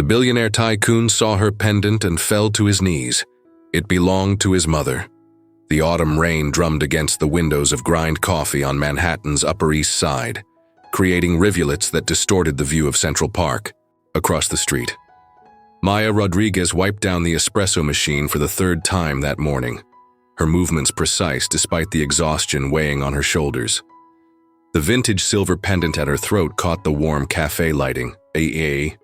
Billionaire Tycoon saw her pendant and fell to his knees. It belonged to his mother. The autumn rain drummed against the windows of Grind Coffee on Manhattan's Upper East Side, creating rivulets that distorted the view of Central Park, across the street. Maya Rodriguez wiped down the espresso machine for the third time that morning, her movements precise despite the exhaustion weighing on her shoulders. The vintage silver pendant at her throat caught the warm cafe lighting, a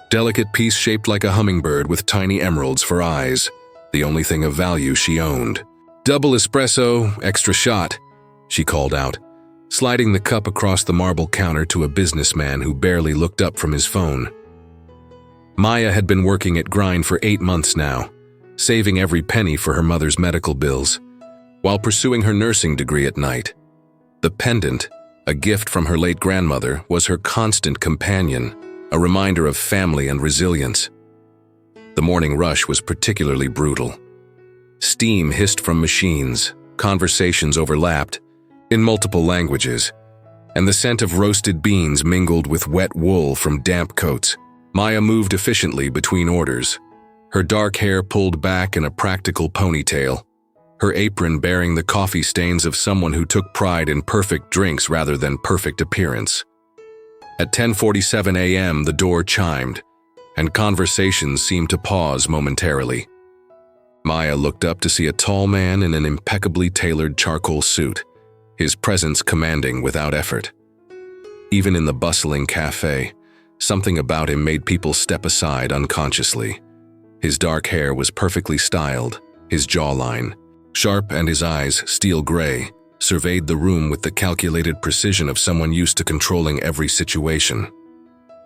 delicate piece shaped like a hummingbird with tiny emeralds for eyes, the only thing of value she owned. "Double espresso, extra shot," she called out, sliding the cup across the marble counter to a businessman who barely looked up from his phone. Maya had been working at Grind for 8 months now, saving every penny for her mother's medical bills, while pursuing her nursing degree at night. The pendant, a gift from her late grandmother, was her constant companion, a reminder of family and resilience. The morning rush was particularly brutal. Steam hissed from machines, conversations overlapped, in multiple languages, and the scent of roasted beans mingled with wet wool from damp coats. Maya moved efficiently between orders, her dark hair pulled back in a practical ponytail, her apron bearing the coffee stains of someone who took pride in perfect drinks rather than perfect appearance. At 10:47 a.m., the door chimed, and conversations seemed to pause momentarily. Maya looked up to see a tall man in an impeccably tailored charcoal suit, his presence commanding without effort. Even in the bustling cafe, something about him made people step aside unconsciously. His dark hair was perfectly styled, his jawline, sharp and his eyes, steel gray, surveyed the room with the calculated precision of someone used to controlling every situation.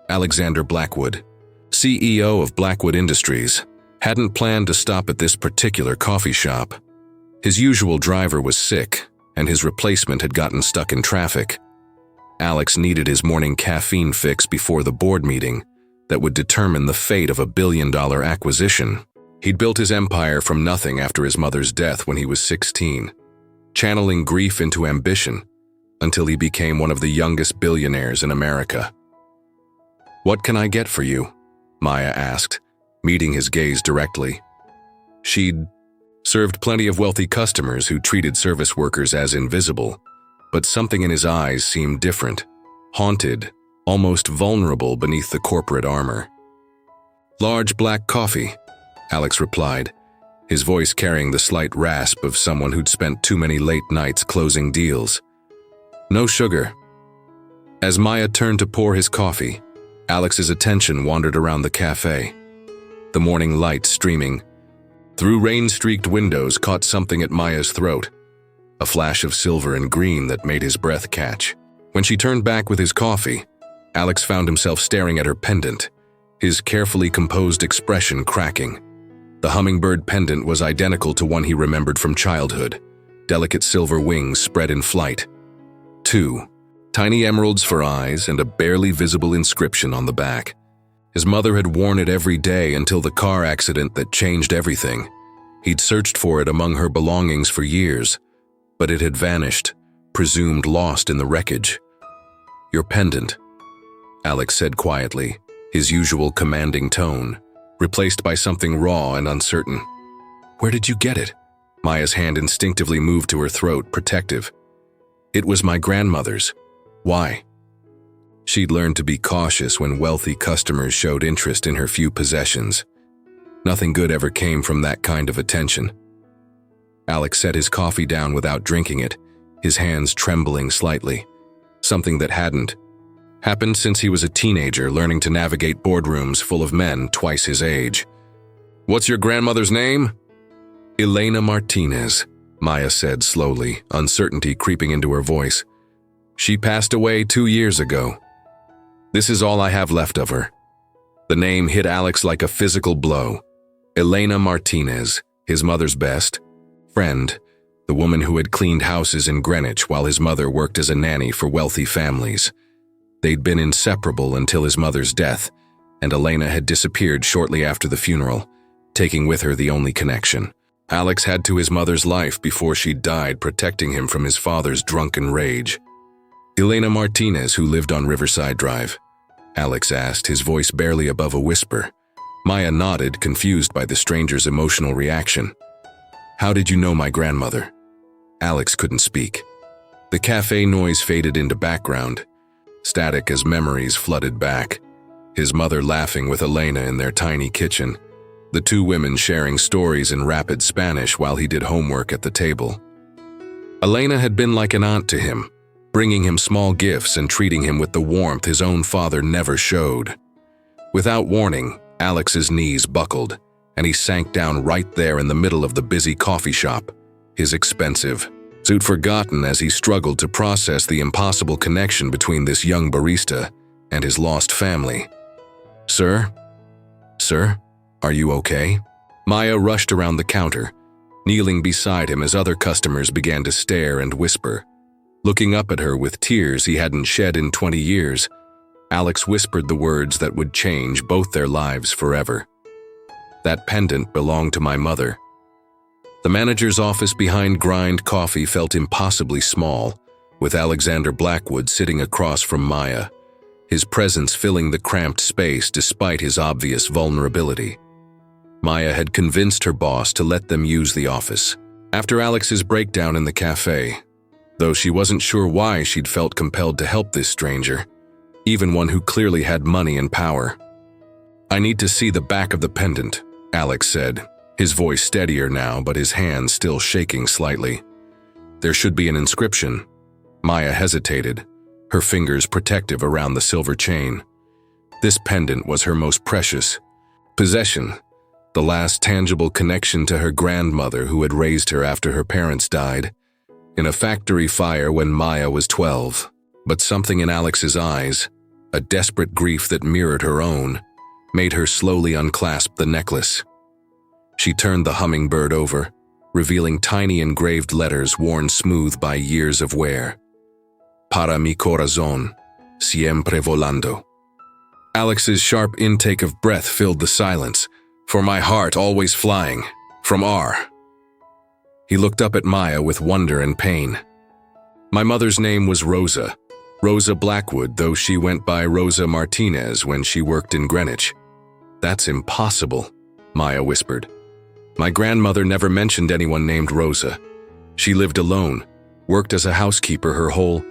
Alexander Blackwood, CEO of Blackwood Industries, hadn't planned to stop at this particular coffee shop. His usual driver was sick, and his replacement had gotten stuck in traffic. Alex needed his morning caffeine fix before the board meeting that would determine the fate of a billion-dollar acquisition. He'd built his empire from nothing after his mother's death when he was 16, channeling grief into ambition until he became one of the youngest billionaires in America. "What can I get for you?" Maya asked, meeting his gaze directly. She'd served plenty of wealthy customers who treated service workers as invisible, but something in his eyes seemed different, haunted, almost vulnerable beneath the corporate armor. "Large black coffee," Alex replied, his voice carrying the slight rasp of someone who'd spent too many late nights closing deals. "No sugar." As Maya turned to pour his coffee, Alex's attention wandered around the cafe. The morning light streaming through rain-streaked windows caught something at Maya's throat, a flash of silver and green that made his breath catch. When she turned back with his coffee, Alex found himself staring at her pendant, his carefully composed expression cracking. The hummingbird pendant was identical to one he remembered from childhood, delicate silver wings spread in flight. 2 tiny emeralds for eyes and a barely visible inscription on the back. His mother had worn it every day until the car accident that changed everything. He'd searched for it among her belongings for years, but it had vanished, presumed lost in the wreckage. "Your pendant," Alex said quietly, his usual commanding tone, replaced by something raw and uncertain. "Where did you get it?" Maya's hand instinctively moved to her throat, protective. "It was my grandmother's." "Why?" She'd learned to be cautious when wealthy customers showed interest in her few possessions. Nothing good ever came from that kind of attention. Alex set his coffee down without drinking it, his hands trembling slightly, something that hadn't happened since he was a teenager learning to navigate boardrooms full of men twice his age. "What's your grandmother's name?" "Elena Martinez," Maya said slowly, uncertainty creeping into her voice. "She passed away 2 years ago. This is all I have left of her." The name hit Alex like a physical blow. Elena Martinez, his mother's best friend, the woman who had cleaned houses in Greenwich while his mother worked as a nanny for wealthy families. They'd been inseparable until his mother's death, and Elena had disappeared shortly after the funeral, taking with her the only connection Alex had to his mother's life before she died, protecting him from his father's drunken rage. "Elena Martinez, who lived on Riverside Drive?" Alex asked, his voice barely above a whisper, Maya nodded, confused by the stranger's emotional reaction. How did you know my grandmother? Alex couldn't speak. The cafe noise faded into background, static as memories flooded back. His mother laughing with Elena in their tiny kitchen, the two women sharing stories in rapid Spanish while he did homework at the table. Elena had been like an aunt to him, bringing him small gifts and treating him with the warmth his own father never showed. Without warning, Alex's knees buckled, and he sank down right there in the middle of the busy coffee shop, his expensive suit forgotten as he struggled to process the impossible connection between this young barista and his lost family. Sir? Sir? Are you okay? Maya rushed around the counter, kneeling beside him as other customers began to stare and whisper. Looking up at her with tears he hadn't shed in 20 years, Alex whispered the words that would change both their lives forever. That pendant belonged to my mother. The manager's office behind Grind Coffee felt impossibly small, with Alexander Blackwood sitting across from Maya, his presence filling the cramped space despite his obvious vulnerability. Maya had convinced her boss to let them use the office. After Alex's breakdown in the cafe, though she wasn't sure why she'd felt compelled to help this stranger, even one who clearly had money and power. I need to see the back of the pendant, Alex said, his voice steadier now but his hands still shaking slightly. There should be an inscription. Maya hesitated, her fingers protective around the silver chain. This pendant was her most precious possession, the last tangible connection to her grandmother who had raised her after her parents died, in a factory fire when Maya was 12. But something in Alex's eyes, a desperate grief that mirrored her own, made her slowly unclasp the necklace. She turned the hummingbird over, revealing tiny engraved letters worn smooth by years of wear. Para mi corazón, siempre volando. Alex's sharp intake of breath filled the silence. For my heart always flying, from R. He looked up at Maya with wonder and pain. My mother's name was Rosa, Rosa Blackwood, though she went by Rosa Martinez when she worked in Greenwich. That's impossible, Maya whispered. My grandmother never mentioned anyone named Rosa. She lived alone, worked as a housekeeper her whole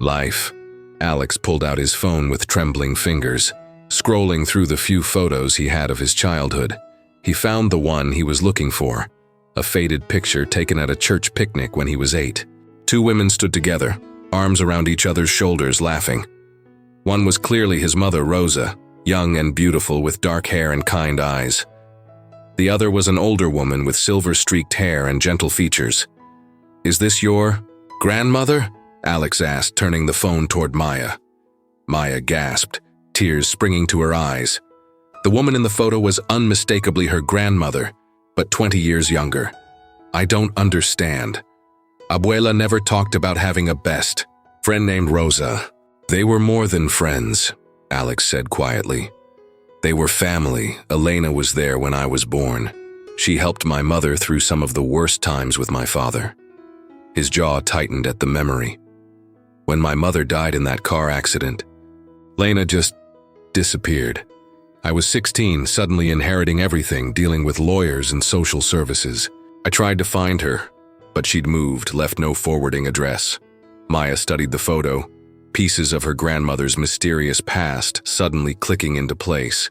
life. Alex pulled out his phone with trembling fingers, scrolling through the few photos he had of his childhood. He found the one he was looking for, a faded picture taken at a church picnic when he was 8. Two women stood together, arms around each other's shoulders, laughing. One was clearly his mother, Rosa, young and beautiful with dark hair and kind eyes. The other was an older woman with silver-streaked hair and gentle features. Is this your grandmother? Alex asked, turning the phone toward Maya. Maya gasped, tears springing to her eyes. The woman in the photo was unmistakably her grandmother, but 20 years younger. I don't understand. Abuela never talked about having a best friend named Rosa. They were more than friends, Alex said quietly. They were family. Elena was there when I was born. She helped my mother through some of the worst times with my father. His jaw tightened at the memory. When my mother died in that car accident, Lena just disappeared. I was 16, suddenly inheriting everything, dealing with lawyers and social services. I tried to find her, but she'd moved, left no forwarding address. Maya studied the photo, pieces of her grandmother's mysterious past suddenly clicking into place.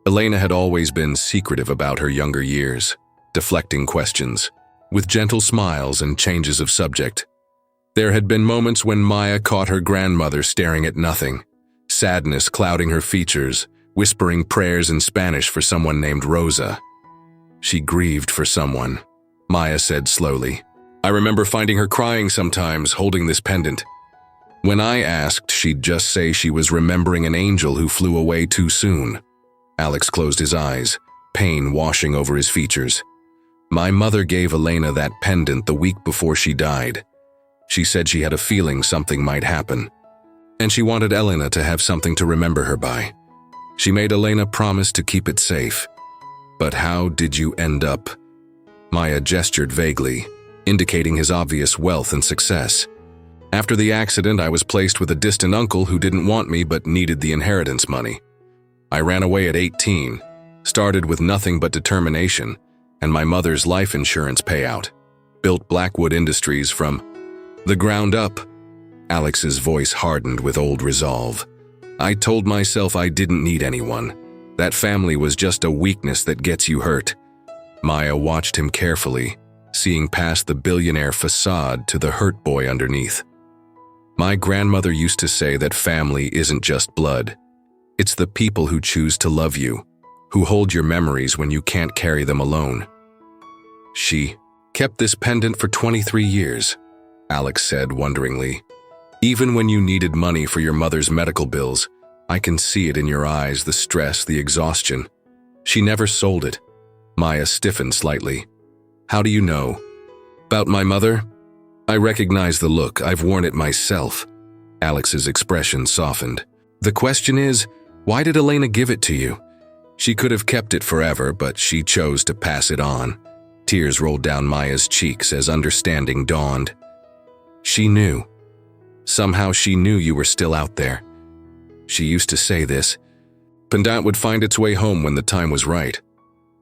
Elena had always been secretive about her younger years, deflecting questions, with gentle smiles and changes of subject. There had been moments when Maya caught her grandmother staring at nothing, sadness clouding her features, whispering prayers in Spanish for someone named Rosa. She grieved for someone, Maya said slowly. I remember finding her crying sometimes, holding this pendant. When I asked, she'd just say she was remembering an angel who flew away too soon. Alex closed his eyes, pain washing over his features. My mother gave Elena that pendant the week before she died. She said she had a feeling something might happen, and she wanted Elena to have something to remember her by. She made Elena promise to keep it safe. But how did you end up? Maya gestured vaguely, indicating his obvious wealth and success. After the accident, I was placed with a distant uncle who didn't want me but needed the inheritance money. I ran away at 18, Started with nothing but determination and my mother's life insurance payout. Built Blackwood Industries from the ground up. Alex's voice hardened with old resolve. I told myself I didn't need anyone. That family was just a weakness that gets you hurt. Maya watched him carefully, seeing past the billionaire facade to the hurt boy underneath. My grandmother used to say that family isn't just blood. It's the people who choose to love you, who hold your memories when you can't carry them alone. She kept this pendant for 23 years, Alex said wonderingly. Even when you needed money for your mother's medical bills, I can see it in your eyes, the stress, the exhaustion. She never sold it. Maya stiffened slightly. How do you know? About my mother? I recognize the look. I've worn it myself. Alex's expression softened. The question is, why did Elena give it to you? She could have kept it forever, but she chose to pass it on. Tears rolled down Maya's cheeks as understanding dawned. She knew. Somehow she knew you were still out there. She used to say this. Pendant would find its way home when the time was right.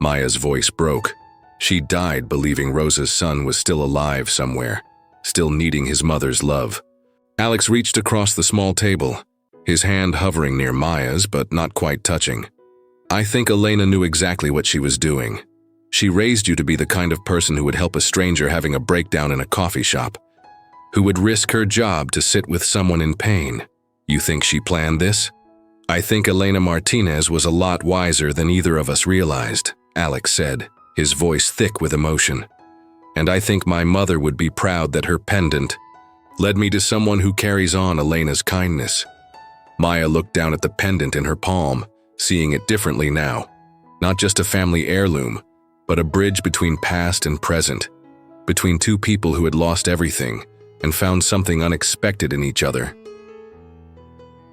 Maya's voice broke. She died believing Rosa's son was still alive somewhere, still needing his mother's love. Alex reached across the small table, his hand hovering near Maya's but not quite touching. I think Elena knew exactly what she was doing. She raised you to be the kind of person who would help a stranger having a breakdown in a coffee shop, who would risk her job to sit with someone in pain. You think she planned this? I think Elena Martinez was a lot wiser than either of us realized, Alex said, his voice thick with emotion. And I think my mother would be proud that her pendant led me to someone who carries on Elena's kindness. Maya looked down at the pendant in her palm, seeing it differently now. Not just a family heirloom, but a bridge between past and present, between two people who had lost everything and found something unexpected in each other.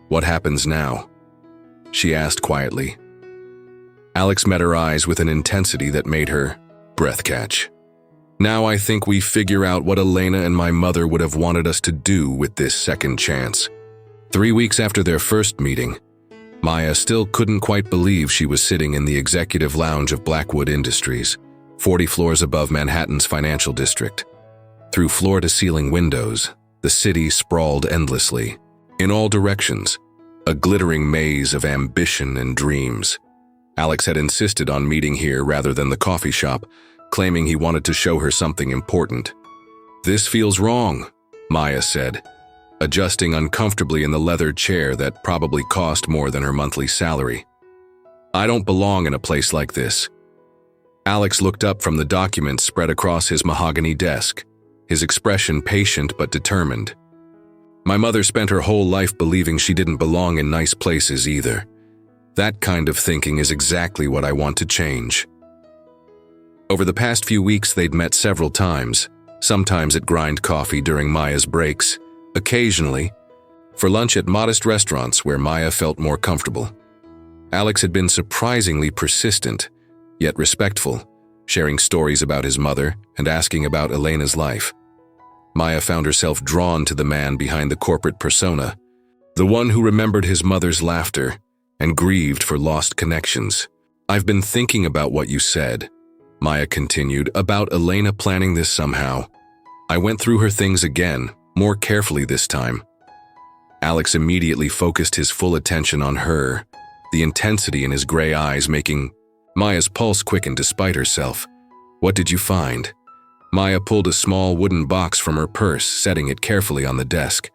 What happens now? She asked quietly. Alex met her eyes with an intensity that made her breath catch. Now I think we figure out what Elena and my mother would have wanted us to do with this second chance. 3 weeks after their first meeting, Maya still couldn't quite believe she was sitting in the executive lounge of Blackwood Industries, 40 floors above Manhattan's financial district. Through floor-to-ceiling windows, the city sprawled endlessly. In all directions, a glittering maze of ambition and dreams. Alex had insisted on meeting here rather than the coffee shop, claiming he wanted to show her something important. This feels wrong, Maya said, adjusting uncomfortably in the leather chair that probably cost more than her monthly salary. I don't belong in a place like this. Alex looked up from the documents spread across his mahogany desk, his expression patient but determined. My mother spent her whole life believing she didn't belong in nice places either. That kind of thinking is exactly what I want to change. Over the past few weeks, they'd met several times, sometimes at Grind Coffee during Maya's breaks, occasionally for lunch at modest restaurants where Maya felt more comfortable. Alex had been surprisingly persistent, yet respectful, sharing stories about his mother and asking about Elena's life. Maya found herself drawn to the man behind the corporate persona, the one who remembered his mother's laughter and grieved for lost connections. I've been thinking about what you said, Maya continued, about Elena planning this somehow. I went through her things again, more carefully this time. Alex immediately focused his full attention on her, the intensity in his gray eyes making Maya's pulse quicken despite herself. What did you find? Maya pulled a small wooden box from her purse, setting it carefully on the desk.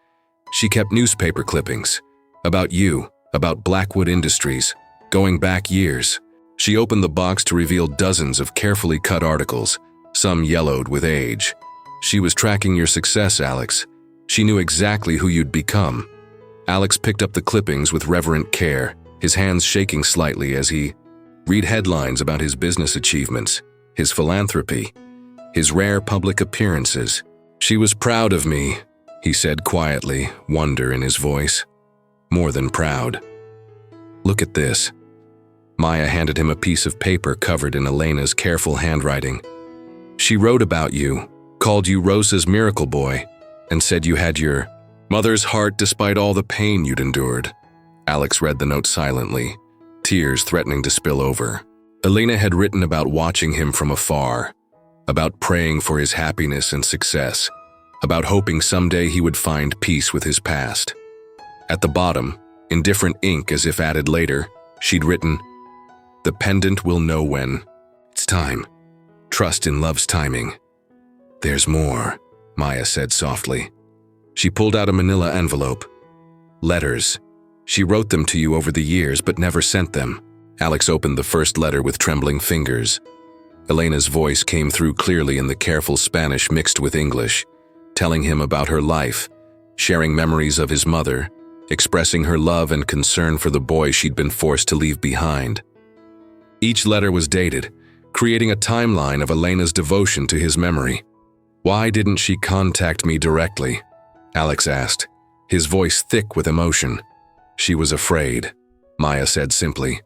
She kept newspaper clippings. About you, about Blackwood Industries, going back years. She opened the box to reveal dozens of carefully cut articles, some yellowed with age. She was tracking your success, Alex. She knew exactly who you'd become. Alex picked up the clippings with reverent care, his hands shaking slightly as he read headlines about his business achievements, his philanthropy, his rare public appearances. She was proud of me, he said quietly, wonder in his voice. More than proud. Look at this. Maya handed him a piece of paper covered in Elena's careful handwriting. She wrote about you, called you Rosa's miracle boy, and said you had your mother's heart despite all the pain you'd endured. Alex read the note silently, tears threatening to spill over. Elena had written about watching him from afar, about praying for his happiness and success, about hoping someday he would find peace with his past. At the bottom, in different ink as if added later, she'd written, "The pendant will know when. It's time. Trust in love's timing." "There's more," Maya said softly. She pulled out a manila envelope. "Letters. She wrote them to you over the years but never sent them." Alex opened the first letter with trembling fingers. Elena's voice came through clearly in the careful Spanish mixed with English, telling him about her life, sharing memories of his mother, expressing her love and concern for the boy she'd been forced to leave behind. Each letter was dated, creating a timeline of Elena's devotion to his memory. "Why didn't she contact me directly?" Alex asked, his voice thick with emotion. "She was afraid," Maya said simply.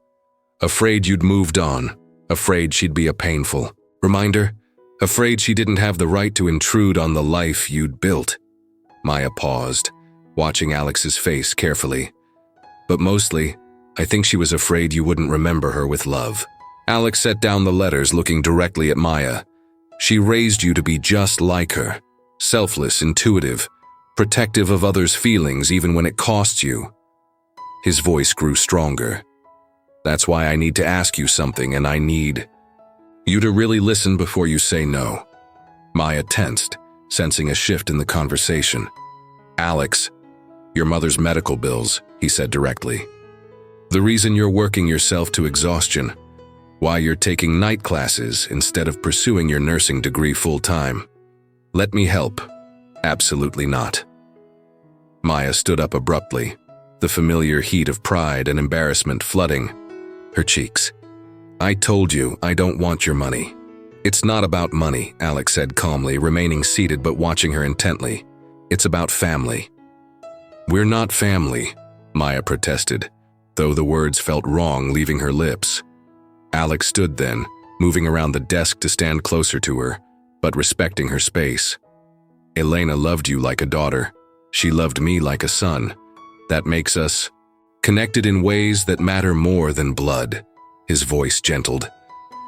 "Afraid you'd moved on, afraid she'd be a painful reminder, afraid she didn't have the right to intrude on the life you'd built." Maya paused, watching Alex's face carefully. "But mostly, I think she was afraid you wouldn't remember her with love." Alex set down the letters, looking directly at Maya. "She raised you to be just like her, selfless, intuitive, protective of others' feelings even when it costs you." His voice grew stronger. "That's why I need to ask you something, and I need you to really listen before you say no." Maya tensed, sensing a shift in the conversation. "Alex, your mother's medical bills," he said directly. "The reason you're working yourself to exhaustion, why you're taking night classes instead of pursuing your nursing degree full-time. Let me help." "Absolutely not." Maya stood up abruptly, the familiar heat of pride and embarrassment flooding her cheeks. "I told you I don't want your money." "It's not about money," Alex said calmly, remaining seated but watching her intently. "It's about family." "We're not family," Maya protested, though the words felt wrong leaving her lips. Alex stood then, moving around the desk to stand closer to her, but respecting her space. "Elena loved you like a daughter. She loved me like a son. That makes us connected in ways that matter more than blood." His voice gentled.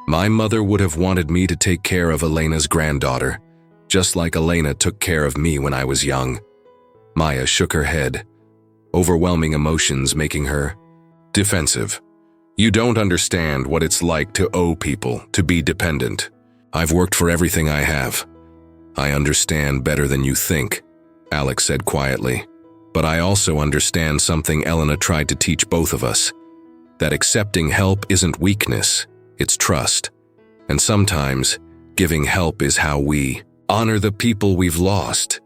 "My mother would have wanted me to take care of Elena's granddaughter, just like Elena took care of me when I was young." Maya shook her head, overwhelming emotions making her defensive. "You don't understand what it's like to owe people, to be dependent. I've worked for everything I have. I understand better than you think," Alex said quietly. "But I also understand something Elena tried to teach both of us, that accepting help isn't weakness, it's trust. And sometimes, giving help is how we honor the people we've lost."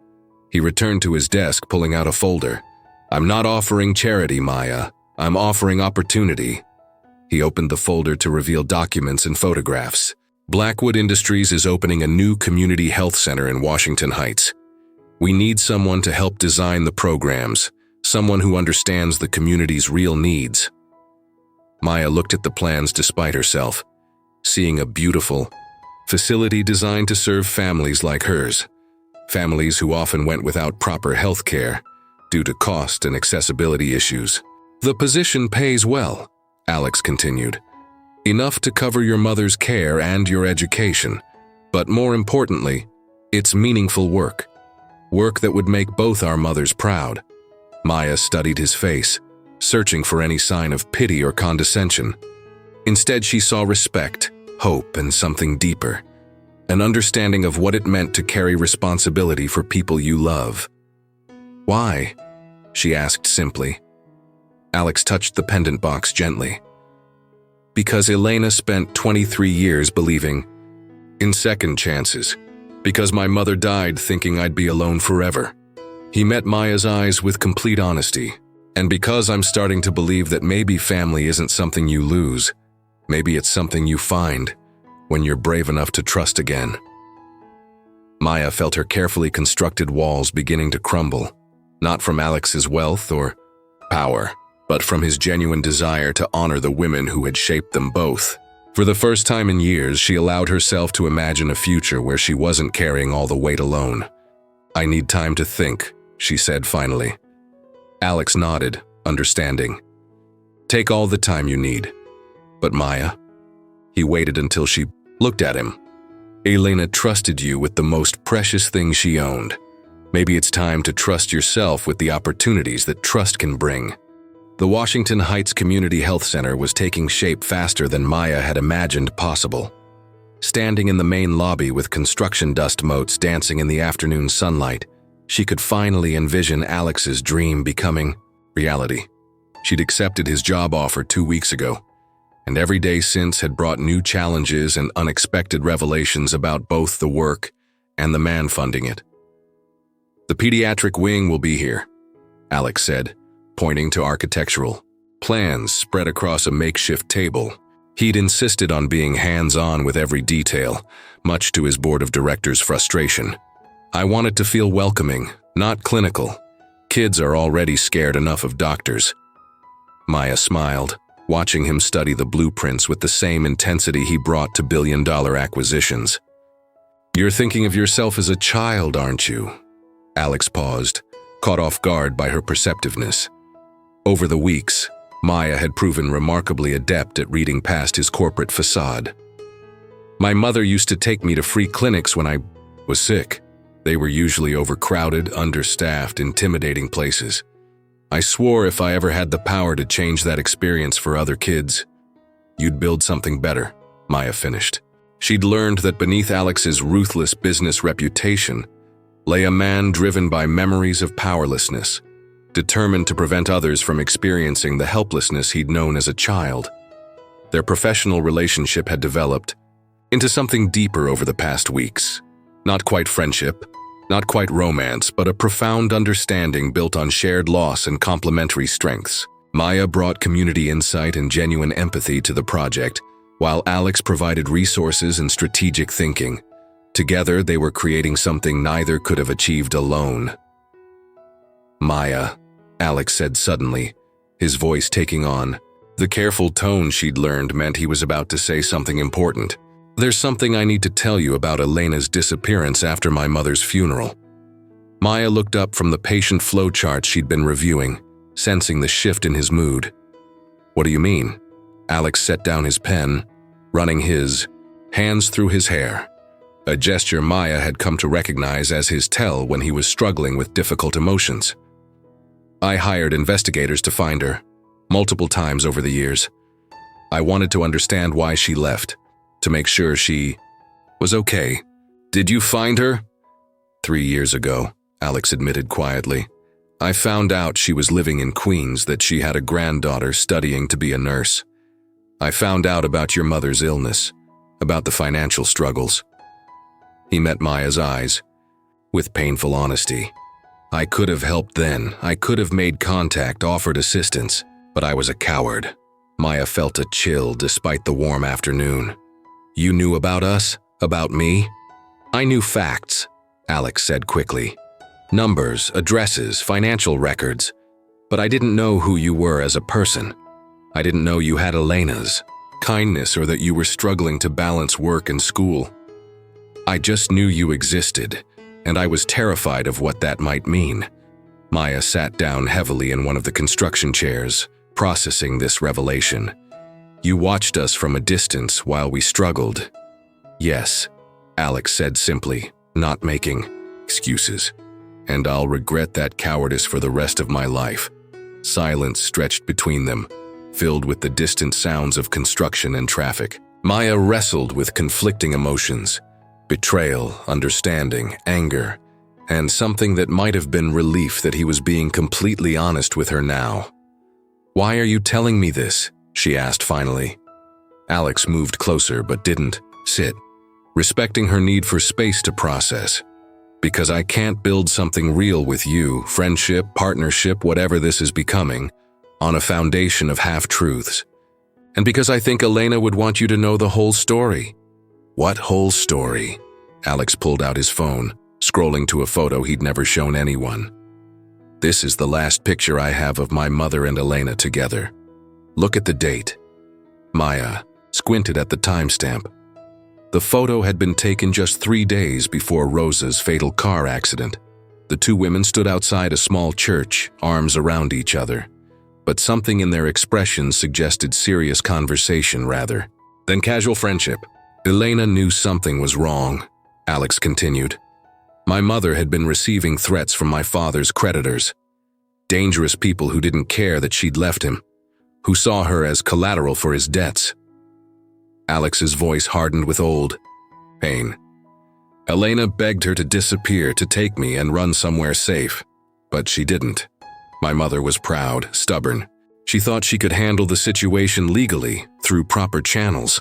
He returned to his desk, pulling out a folder. "I'm not offering charity, Maya. I'm offering opportunity." He opened the folder to reveal documents and photographs. "Blackwood Industries is opening a new community health center in Washington Heights. We need someone to help design the programs, someone who understands the community's real needs." Maya looked at the plans despite herself, seeing a beautiful facility designed to serve families like hers, families who often went without proper health care due to cost and accessibility issues. "The position pays well," Alex continued. "Enough to cover your mother's care and your education. But more importantly, it's meaningful work. Work that would make both our mothers proud." Maya studied his face, searching for any sign of pity or condescension. Instead, she saw respect, hope, and something deeper, an understanding of what it meant to carry responsibility for people you love. "Why?" she asked simply. Alex touched the pendant box gently. "Because Elena spent 23 years believing in second chances. Because my mother died thinking I'd be alone forever." He met Maya's eyes with complete honesty. "And because I'm starting to believe that maybe family isn't something you lose, maybe it's something you find when you're brave enough to trust again." Maya felt her carefully constructed walls beginning to crumble, not from Alex's wealth or power, but from his genuine desire to honor the women who had shaped them both. For the first time in years, she allowed herself to imagine a future where she wasn't carrying all the weight alone. "I need time to think," she said finally. Alex nodded, understanding. "Take all the time you need. But Maya, He waited until she looked at him. Elena trusted you with the most precious thing she owned. Maybe it's time to trust yourself with the opportunities that trust can bring. The Washington Heights Community Health Center was taking shape faster than Maya had imagined possible. Standing in the main lobby with construction dust motes dancing in the afternoon sunlight, she could finally envision Alex's dream becoming reality. She'd accepted his job offer 2 weeks ago, and every day since had brought new challenges and unexpected revelations about both the work and the man funding it. "The pediatric wing will be here," Alex said, pointing to architectural plans spread across a makeshift table. He'd insisted on being hands-on with every detail, much to his board of directors' frustration. "I want it to feel welcoming, not clinical. Kids are already scared enough of doctors." Maya smiled, watching him study the blueprints with the same intensity he brought to billion-dollar acquisitions. "You're thinking of yourself as a child, aren't you?" Alex paused, caught off guard by her perceptiveness. Over the weeks, Maya had proven remarkably adept at reading past his corporate facade. "My mother used to take me to free clinics when I was sick. They were usually overcrowded, understaffed, intimidating places. I swore if I ever had the power to change that experience for other kids, you'd build something better," Maya finished. She'd learned that beneath Alex's ruthless business reputation lay a man driven by memories of powerlessness, determined to prevent others from experiencing the helplessness he'd known as a child. Their professional relationship had developed into something deeper over the past weeks. Not quite friendship, not quite romance, but a profound understanding built on shared loss and complementary strengths. Maya brought community insight and genuine empathy to the project, while Alex provided resources and strategic thinking. Together, they were creating something neither could have achieved alone. "Maya," Alex said suddenly, his voice taking on. The careful tone she'd learned meant he was about to say something important. "There's something I need to tell you about Elena's disappearance after my mother's funeral." Maya looked up from the patient flowchart she'd been reviewing, sensing the shift in his mood. "What do you mean?" Alex set down his pen, running his hands through his hair, a gesture Maya had come to recognize as his tell when he was struggling with difficult emotions. "I hired investigators to find her, multiple times over the years. I wanted to understand why she left, to make sure she was okay." "Did you find her?" 3 years ago, Alex admitted quietly. "I found out she was living in Queens, that she had a granddaughter studying to be a nurse. I found out about your mother's illness, about the financial struggles." He met Maya's eyes with painful honesty. "I could have helped then. I could have made contact, offered assistance, but I was a coward." Maya felt a chill despite the warm afternoon. "You knew about us? About me?" "I knew facts," Alex said quickly. "Numbers, addresses, financial records. But I didn't know who you were as a person. I didn't know you had Elena's kindness or that you were struggling to balance work and school. I just knew you existed, and I was terrified of what that might mean." Maya sat down heavily in one of the construction chairs, processing this revelation. "You watched us from a distance while we struggled." "Yes," Alex said simply, not making excuses. "And I'll regret that cowardice for the rest of my life." Silence stretched between them, filled with the distant sounds of construction and traffic. Maya wrestled with conflicting emotions: betrayal, understanding, anger, and something that might have been relief that he was being completely honest with her now. "Why are you telling me this?" she asked finally. Alex moved closer but didn't sit, respecting her need for space to process. "Because I can't build something real with you, friendship, partnership, whatever this is becoming, on a foundation of half-truths. And because I think Elena would want you to know the whole story." "What whole story?" Alex pulled out his phone, scrolling to a photo he'd never shown anyone. "This is the last picture I have of my mother and Elena together. Look at the date." Maya squinted at the timestamp. The photo had been taken just 3 days before Rosa's fatal car accident. The two women stood outside a small church, arms around each other. But something in their expressions suggested serious conversation rather then casual friendship. Elena knew something was wrong, Alex continued. My mother had been receiving threats from my father's creditors. Dangerous people who didn't care that she'd left him, who saw her as collateral for his debts. Alex's voice hardened with old pain. Elena begged her to disappear, to take me and run somewhere safe, but she didn't. My mother was proud, stubborn. She thought she could handle the situation legally, through proper channels.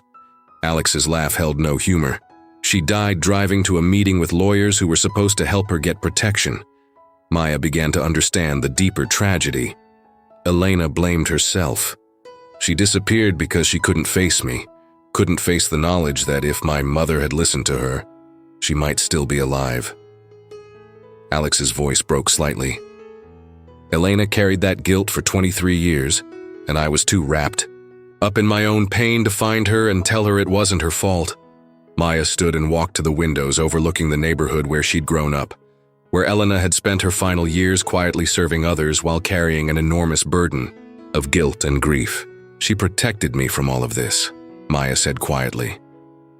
Alex's laugh held no humor. She died driving to a meeting with lawyers who were supposed to help her get protection. Maya began to understand the deeper tragedy. Elena blamed herself. She disappeared because she couldn't face me, couldn't face the knowledge that if my mother had listened to her, she might still be alive. Alex's voice broke slightly. Elena carried that guilt for 23 years, and I was too wrapped up in my own pain to find her and tell her it wasn't her fault. Maya stood and walked to the windows overlooking the neighborhood where she'd grown up, where Elena had spent her final years quietly serving others while carrying an enormous burden of guilt and grief. She protected me from all of this, Maya said quietly.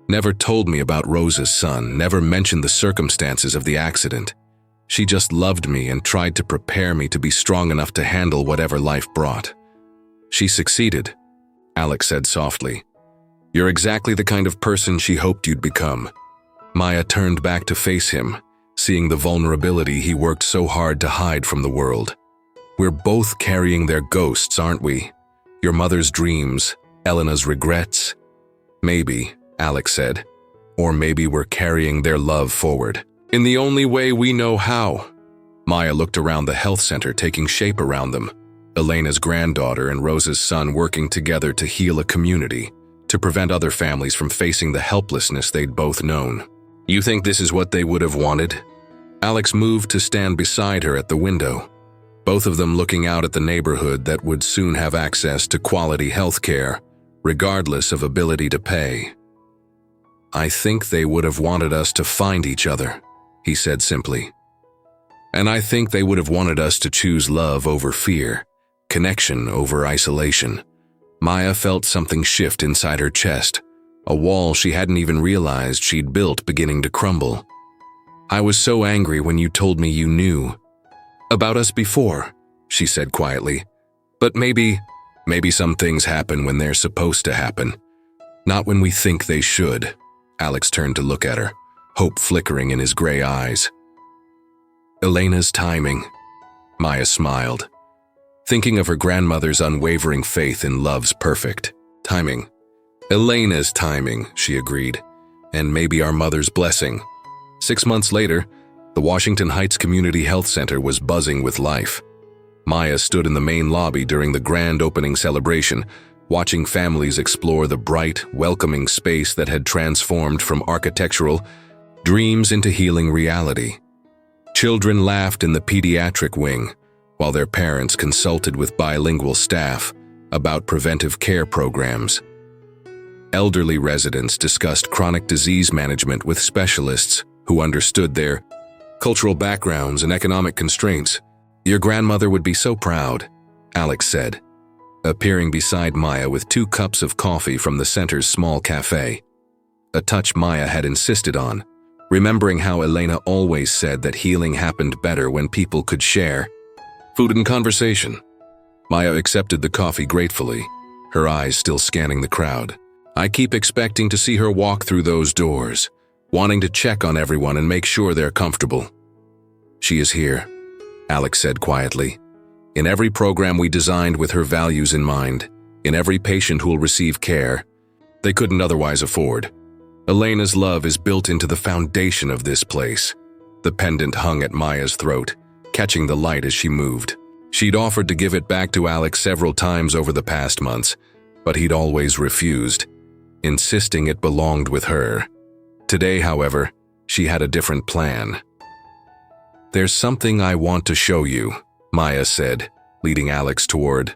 Never told me about Rosa's son, never mentioned the circumstances of the accident. She just loved me and tried to prepare me to be strong enough to handle whatever life brought. She succeeded, Alex said softly. You're exactly the kind of person she hoped you'd become. Maya turned back to face him, seeing the vulnerability he worked so hard to hide from the world. We're both carrying their ghosts, aren't we? Your mother's dreams, Elena's regrets. Maybe, Alex said. Or maybe we're carrying their love forward. In the only way we know how. Maya looked around the health center taking shape around them. Elena's granddaughter and Rosa's son working together to heal a community, to prevent other families from facing the helplessness they'd both known. You think this is what they would have wanted? Alex moved to stand beside her at the window, both of them looking out at the neighborhood that would soon have access to quality health care, regardless of ability to pay. I think they would have wanted us to find each other, he said simply. And I think they would have wanted us to choose love over fear, connection over isolation. Maya felt something shift inside her chest, a wall she hadn't even realized she'd built beginning to crumble. I was so angry when you told me you knew about us before, she said quietly. But maybe some things happen when they're supposed to happen, not when we think they should. Alex turned to look at her, hope flickering in his gray eyes. Elena's timing. Maya smiled, thinking of her grandmother's unwavering faith in love's perfect timing. Elena's timing, she agreed, and maybe our mother's blessing. 6 months later, the Washington Heights Community Health Center was buzzing with life. Maya stood in the main lobby during the grand opening celebration, watching families explore the bright, welcoming space that had transformed from architectural dreams into healing reality. Children laughed in the pediatric wing, while their parents consulted with bilingual staff about preventive care programs. Elderly residents discussed chronic disease management with specialists who understood their cultural backgrounds and economic constraints. Your grandmother would be so proud, Alex said, appearing beside Maya with 2 cups of coffee from the center's small cafe. A touch Maya had insisted on, remembering how Elena always said that healing happened better when people could share food and conversation. Maya accepted the coffee gratefully, her eyes still scanning the crowd. I keep expecting to see her walk through those doors, wanting to check on everyone and make sure they're comfortable. She is here, Alex said quietly. In every program we designed with her values in mind, in every patient who'll receive care they couldn't otherwise afford. Elena's love is built into the foundation of this place. The pendant hung at Maya's throat, catching the light as she moved. She'd offered to give it back to Alex several times over the past months, but he'd always refused, insisting it belonged with her. Today, however, she had a different plan. There's something I want to show you, Maya said, leading Alex toward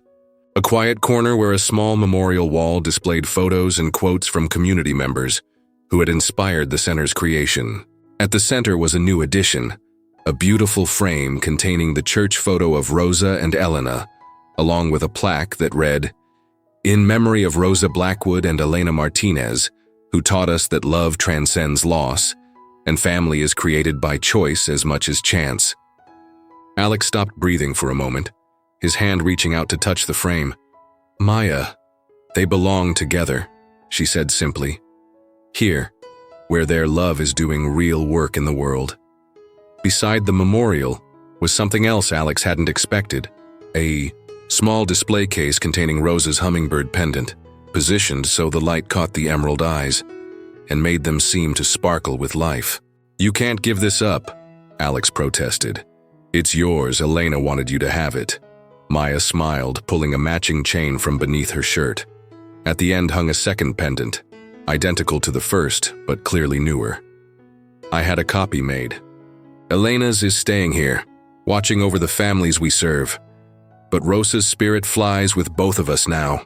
a quiet corner where a small memorial wall displayed photos and quotes from community members who had inspired the center's creation. At the center was a new addition, a beautiful frame containing the church photo of Rosa and Elena, along with a plaque that read, In memory of Rosa Blackwood and Elena Martinez, who taught us that love transcends loss, and family is created by choice as much as chance. Alex stopped breathing for a moment, his hand reaching out to touch the frame. "Maya, they belong together," she said simply. "Here, where their love is doing real work in the world." Beside the memorial was something else Alex hadn't expected, a small display case containing Rosa's hummingbird pendant, positioned so the light caught the emerald eyes and made them seem to sparkle with life. "You can't give this up," Alex protested. "It's yours, Elena wanted you to have it." Maya smiled, pulling a matching chain from beneath her shirt. At the end hung a second pendant, identical to the first, but clearly newer. "I had a copy made. Elena's is staying here, watching over the families we serve. But Rosa's spirit flies with both of us now."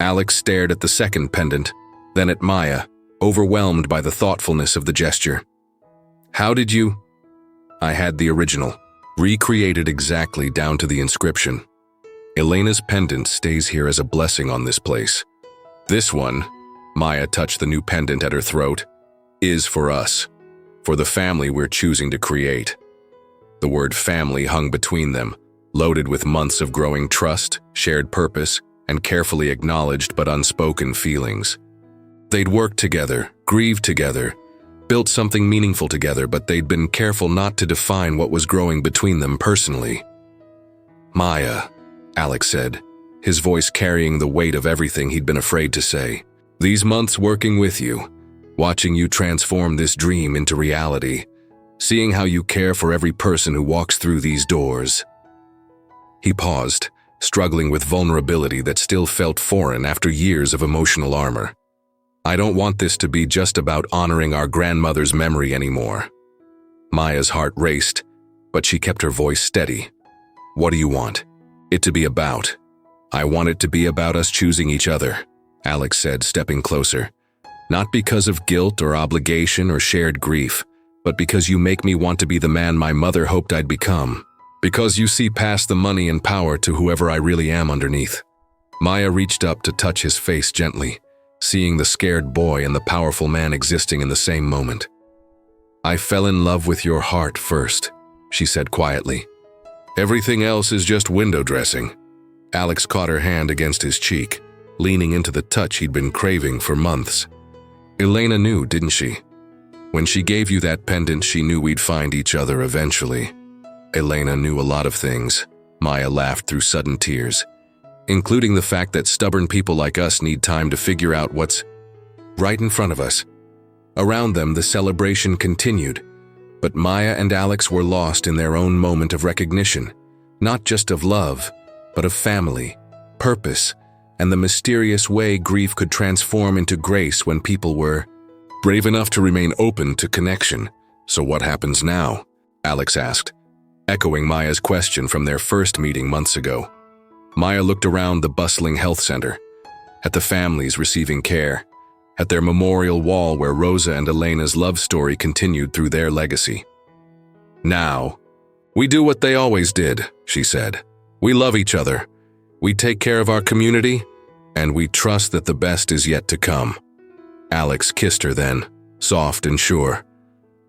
Alex stared at the second pendant, then at Maya, overwhelmed by the thoughtfulness of the gesture. "How did you?" "I had the original, recreated exactly down to the inscription. Elena's pendant stays here as a blessing on this place. This one," Maya touched the new pendant at her throat, "is for us, for the family we're choosing to create." The word family hung between them, loaded with months of growing trust, shared purpose, and carefully acknowledged but unspoken feelings. They'd worked together, grieved together, built something meaningful together, but they'd been careful not to define what was growing between them personally. "Maya," Alex said, his voice carrying the weight of everything he'd been afraid to say. "These months working with you, watching you transform this dream into reality, seeing how you care for every person who walks through these doors." He paused, struggling with vulnerability that still felt foreign after years of emotional armor. "I don't want this to be just about honoring our grandmother's memory anymore." Maya's heart raced, but she kept her voice steady. "What do you want it to be about?" "I want it to be about us choosing each other," Alex said, stepping closer. "Not because of guilt or obligation or shared grief, but because you make me want to be the man my mother hoped I'd become. Because you see past the money and power to whoever I really am underneath." Maya reached up to touch his face gently, seeing the scared boy and the powerful man existing in the same moment. "I fell in love with your heart first," she said quietly. "Everything else is just window dressing." Alex caught her hand against his cheek, leaning into the touch he'd been craving for months. "Elena knew, didn't she? When she gave you that pendant, she knew we'd find each other eventually." "Elena knew a lot of things," Maya laughed through sudden tears, "including the fact that stubborn people like us need time to figure out what's right in front of us." Around them, the celebration continued, but Maya and Alex were lost in their own moment of recognition, not just of love, but of family, purpose, and the mysterious way grief could transform into grace when people were brave enough to remain open to connection. "So what happens now?" Alex asked, echoing Maya's question from their first meeting months ago. Maya looked around the bustling health center, at the families receiving care, at their memorial wall where Rosa and Elena's love story continued through their legacy. "Now, we do what they always did," she said. "We love each other, we take care of our community, and we trust that the best is yet to come." Alex kissed her then, soft and sure,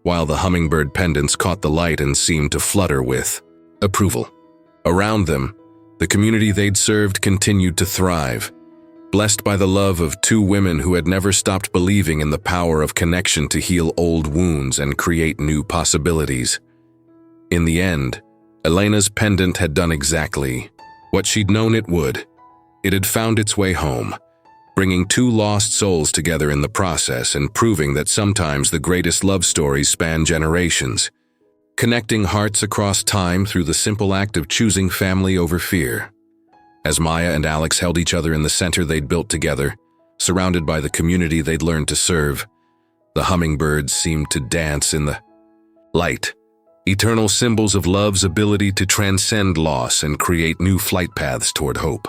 while the hummingbird pendants caught the light and seemed to flutter with approval. Around them, the community they'd served continued to thrive, blessed by the love of two women who had never stopped believing in the power of connection to heal old wounds and create new possibilities. In the end, Elena's pendant had done exactly what she'd known it would. It had found its way home, bringing two lost souls together in the process and proving that sometimes the greatest love stories span generations, connecting hearts across time through the simple act of choosing family over fear. As Maya and Alex held each other in the center they'd built together, surrounded by the community they'd learned to serve, the hummingbirds seemed to dance in the light, eternal symbols of love's ability to transcend loss and create new flight paths toward hope.